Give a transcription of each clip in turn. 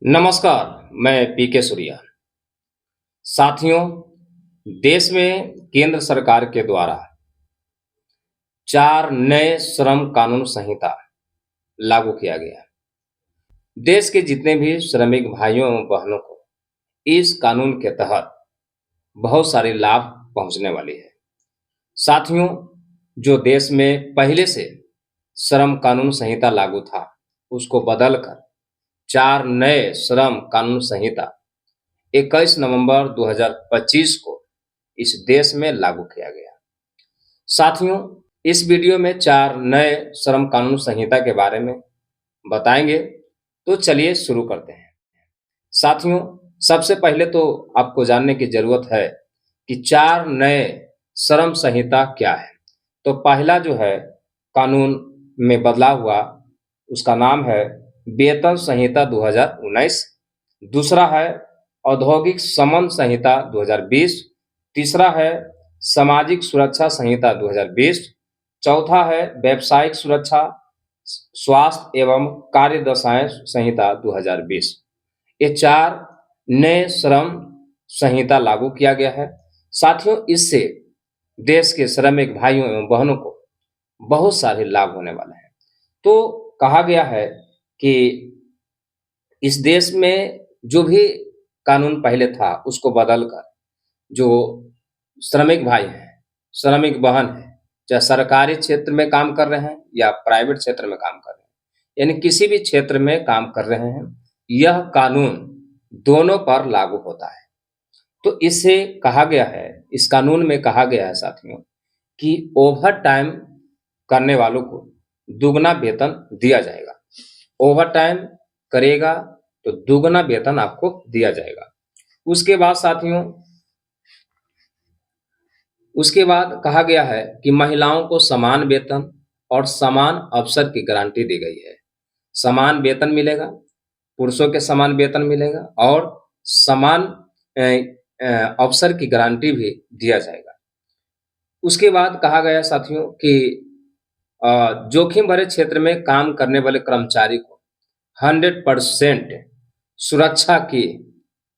नमस्कार, मैं पीके सूर्या। साथियों, देश में केंद्र सरकार के द्वारा 4 नए श्रम कानून संहिता लागू किया गया है। देश के जितने भी श्रमिक भाइयों एवं बहनों को इस कानून के तहत बहुत सारे लाभ पहुंचने वाली है। साथियों, जो देश में पहले से श्रम कानून संहिता लागू था, उसको बदलकर 4 नए श्रम कानून संहिता 21 नवंबर 2025 को इस देश में लागू किया गया। साथियों, इस वीडियो में 4 नए श्रम कानून संहिता के बारे में बताएंगे, तो चलिए शुरू करते हैं। साथियों, सबसे पहले तो आपको जानने की जरूरत है कि 4 नए श्रम संहिता क्या है। तो पहला जो है कानून में बदलाव हुआ, उसका नाम है वेतन संहिता 2019। दूसरा है औद्योगिक समन संहिता 2020। तीसरा है सामाजिक सुरक्षा संहिता 2020। चौथा है व्यावसायिक सुरक्षा, स्वास्थ्य एवं कार्य दशाएं संहिता 2020। ये 4 नए श्रम संहिता लागू किया गया है। साथियों, इससे देश के श्रमिक भाइयों एवं बहनों को बहुत सारे लाभ होने वाले हैं। तो कहा गया है कि इस देश में जो भी कानून पहले था, उसको बदलकर जो श्रमिक भाई हैं, श्रमिक बहन हैं, चाहे सरकारी क्षेत्र में काम कर रहे हैं या प्राइवेट क्षेत्र में काम कर रहे हैं, यानी किसी भी क्षेत्र में काम कर रहे हैं, यह कानून दोनों पर लागू होता है। तो इससे कहा गया है, इस कानून में कहा गया है साथियों, कि ओवर टाइम करने वालों को दुगना वेतन दिया जाएगा। ओवर टाइम करेगा तो दुगना वेतन आपको दिया जाएगा। उसके बाद साथियों, उसके बाद कहा गया है कि महिलाओं को समान वेतन और समान अवसर की गारंटी दी गई है। समान वेतन मिलेगा, पुरुषों के समान वेतन मिलेगा और समान अवसर की गारंटी भी दिया जाएगा। उसके बाद कहा गया साथियों कि जोखिम भरे क्षेत्र में काम करने वाले कर्मचारी को 100% सुरक्षा की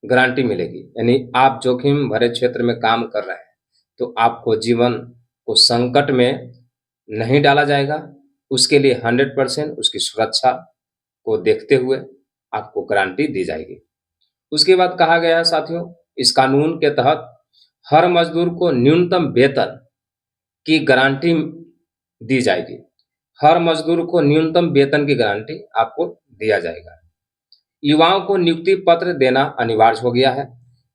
गारंटी मिलेगी। यानी आप जोखिम भरे क्षेत्र में काम कर रहे हैं तो आपको जीवन को संकट में नहीं डाला जाएगा। उसके लिए 100% उसकी सुरक्षा को देखते हुए आपको गारंटी दी जाएगी। उसके बाद कहा गया है साथियों, इस कानून के तहत हर मजदूर को न्यूनतम वेतन की गारंटी दी जाएगी। हर मजदूर को न्यूनतम वेतन की गारंटी आपको दिया जाएगा। युवाओं को नियुक्ति पत्र देना अनिवार्य हो गया है।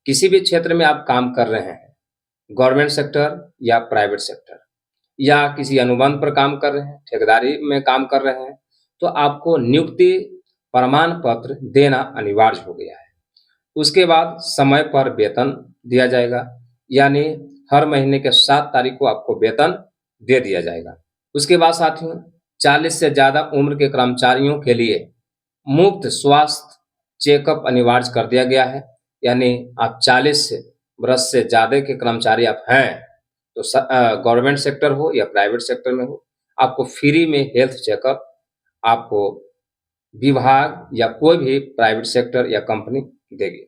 किसी भी क्षेत्र में आप काम कर रहे हैं, गवर्नमेंट सेक्टर या प्राइवेट सेक्टर, या किसी अनुबंध पर काम कर रहे हैं, ठेकेदारी में काम कर रहे हैं, तो आपको नियुक्ति प्रमाण पत्र देना अनिवार्य हो गया है। उसके बाद समय पर वेतन दिया जाएगा, यानी हर महीने के 7 तारीख को आपको वेतन दे दिया जाएगा। उसके बाद साथियों, 40 से ज़्यादा उम्र के कर्मचारियों के लिए मुफ्त स्वास्थ्य चेकअप अनिवार्य कर दिया गया है। यानी आप 40 वर्ष से ज़्यादा के कर्मचारी आप हैं, तो गवर्नमेंट सेक्टर हो या प्राइवेट सेक्टर में हो, आपको फ्री में हेल्थ चेकअप आपको विभाग या कोई भी प्राइवेट सेक्टर या कंपनी देगी।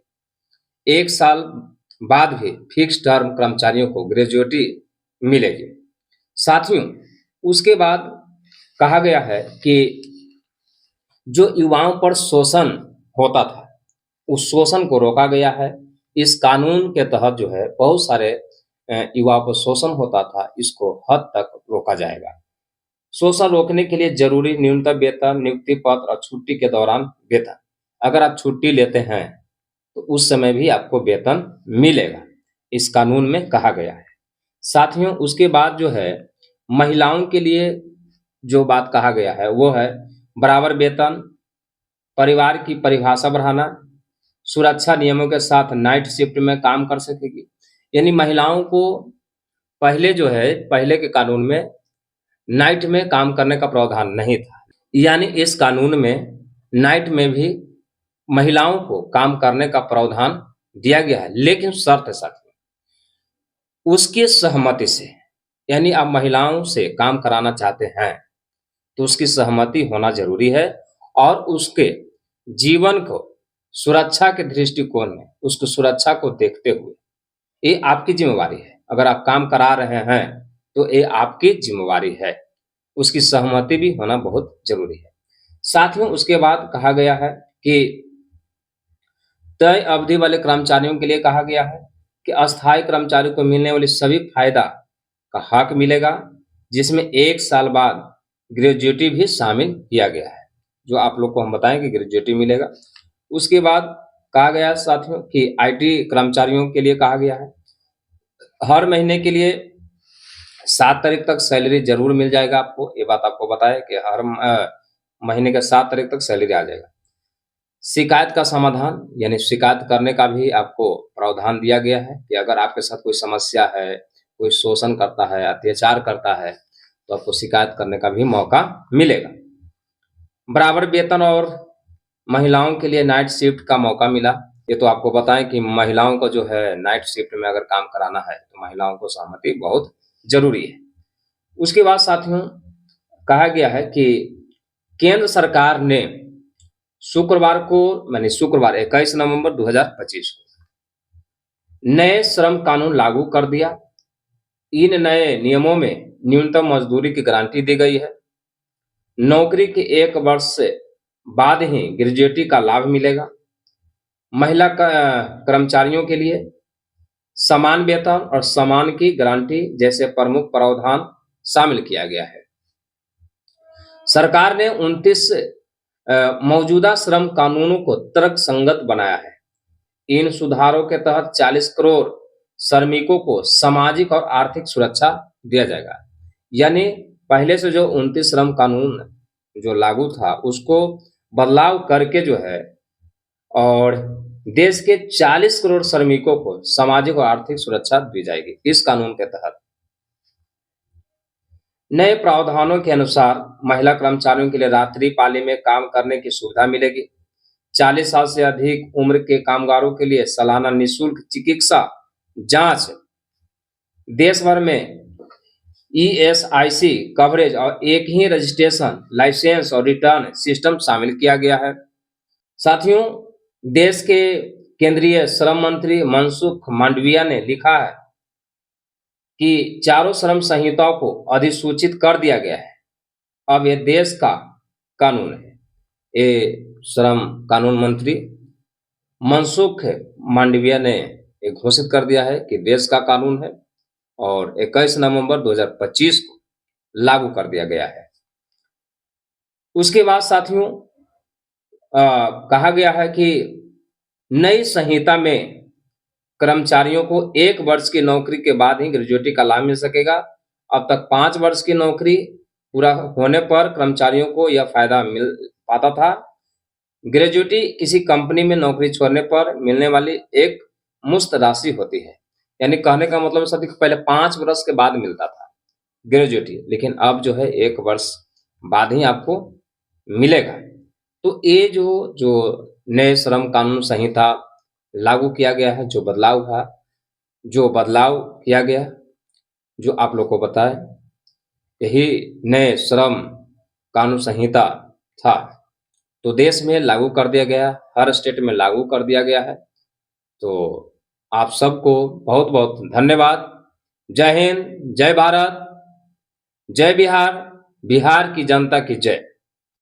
1 साल बाद भी फिक्स टर्म कर्मचारियों को ग्रेजुएटी मिलेगी। साथियों, उसके बाद कहा गया है कि जो युवाओं पर शोषण होता था, उस शोषण को रोका गया है। इस कानून के तहत जो है बहुत सारे युवाओं पर शोषण होता था, इसको हद तक रोका जाएगा। शोषण रोकने के लिए जरूरी न्यूनतम वेतन, नियुक्ति पत्र और छुट्टी के दौरान वेतन। अगर आप छुट्टी लेते हैं तो उस समय भी आपको वेतन मिलेगा, इस कानून में कहा गया है। साथियों, उसके बाद जो है महिलाओं के लिए जो बात कहा गया है वो है बराबर वेतन, परिवार की परिभाषा बढ़ाना, सुरक्षा नियमों के साथ नाइट शिफ्ट में काम कर सकेगी। यानी महिलाओं को पहले जो है, पहले के कानून में नाइट में काम करने का प्रावधान नहीं था, यानी इस कानून में नाइट में भी महिलाओं को काम करने का प्रावधान दिया गया है, लेकिन शर्त है साथियों, उसकी सहमति से। यानी आप महिलाओं से काम कराना चाहते हैं तो उसकी सहमति होना जरूरी है और उसके जीवन को सुरक्षा के दृष्टिकोण में उसकी सुरक्षा को देखते हुए ये आपकी ज़िम्मेवारी है। अगर आप काम करा रहे हैं, तो ये आपकी ज़िम्मेवारी है। उसकी सहमति भी होना बहुत ज़रूरी है। साथ ही उसके बाद कहा गया है कि तय अवधि वाले कर्मचारियों के लिए कहा गया है कि अस्थायी कर्मचारियों को मिलने वाली सभी फायदा का हक मिलेगा, जिसमें 1 साल बाद ग्रेच्युटी भी शामिल किया गया है, जो आप लोग को हम बताएँ कि ग्रेच्युटी मिलेगा। उसके बाद कहा गया है साथियों कि आईटी कर्मचारियों के लिए कहा गया है, हर महीने के लिए 7 तारीख तक सैलरी ज़रूर मिल जाएगा आपको। ये बात आपको बताया कि हर महीने के 7 तारीख तक सैलरी आ जाएगा। शिकायत का समाधान यानी शिकायत करने का भी आपको प्रावधान दिया गया है कि अगर आपके साथ कोई समस्या है, कोई शोषण करता है, अत्याचार करता है, तो आपको शिकायत करने का भी मौका मिलेगा। बराबर वेतन और महिलाओं के लिए नाइट शिफ्ट का मौका मिला। ये तो आपको बताएँ कि महिलाओं को जो है नाइट शिफ्ट में अगर काम कराना है, तो महिलाओं को सहमति बहुत ज़रूरी है। उसके बाद साथियों कहा गया है कि केंद्र सरकार ने शुक्रवार को माने शुक्रवार 21 नवंबर 2025 को नए श्रम कानून लागू कर दिया। इन नए नियमों में न्यूनतम मजदूरी की गारंटी दी गई है। नौकरी के 1 वर्ष से बाद ही ग्रेच्युटी का लाभ मिलेगा। महिला कर्मचारियों के लिए समान वेतन और समान की गारंटी जैसे प्रमुख प्रावधान शामिल किया गया है। सरकार ने 29 मौजूदा श्रम कानूनों को तर्कसंगत बनाया है। इन सुधारों के तहत 40 करोड़ श्रमिकों को सामाजिक और आर्थिक सुरक्षा दिया जाएगा। यानी पहले से जो 29 श्रम कानून जो लागू था, उसको बदलाव करके जो है और देश के 40 करोड़ श्रमिकों को सामाजिक और आर्थिक सुरक्षा दी जाएगी इस कानून के तहत। नए प्रावधानों के अनुसार महिला कर्मचारियों के लिए रात्रि पाली में काम करने की सुविधा मिलेगी। 40 साल से अधिक उम्र के कामगारों के लिए सालाना निःशुल्क चिकित्सा जांच, देश भर में ईएसआईसी कवरेज और एक ही रजिस्ट्रेशन, लाइसेंस और रिटर्न सिस्टम शामिल किया गया है। साथियों, देश के केंद्रीय श्रम मंत्री मनसुख मांडविया ने लिखा है कि चारों श्रम संहिताओं को अधिसूचित कर दिया गया है। अब ये देश का कानून है। ये श्रम कानून मंत्री मनसुख मांडविया ने ये घोषित कर दिया है कि देश का कानून है और 21 नवंबर 2025 को लागू कर दिया गया है। उसके बाद साथियों कहा गया है कि नई संहिता में कर्मचारियों को 1 वर्ष की नौकरी के बाद ही ग्रेच्युटी का लाभ मिल सकेगा। अब तक 5 वर्ष की नौकरी पूरा होने पर कर्मचारियों को यह फायदा मिल पाता था। ग्रेच्युटी किसी कंपनी में नौकरी छोड़ने पर मिलने वाली एक मुफ्त राशि होती है। यानी कहने का मतलब साथी कि पहले 5 वर्ष के बाद मिलता था ग्रेच्युटी, लेकिन अब जो है 1 वर्ष बाद ही आपको मिलेगा। तो ये जो नए श्रम कानून संहिता लागू किया गया है, जो बदलाव किया गया, जो आप लोग को बताएँ, यही नए श्रम कानून संहिता था, तो देश में लागू कर दिया गया, हर स्टेट में लागू कर दिया गया है। तो आप सबको बहुत-बहुत धन्यवाद। जय हिंद, जय भारत, जय बिहार, बिहार की जनता की जय।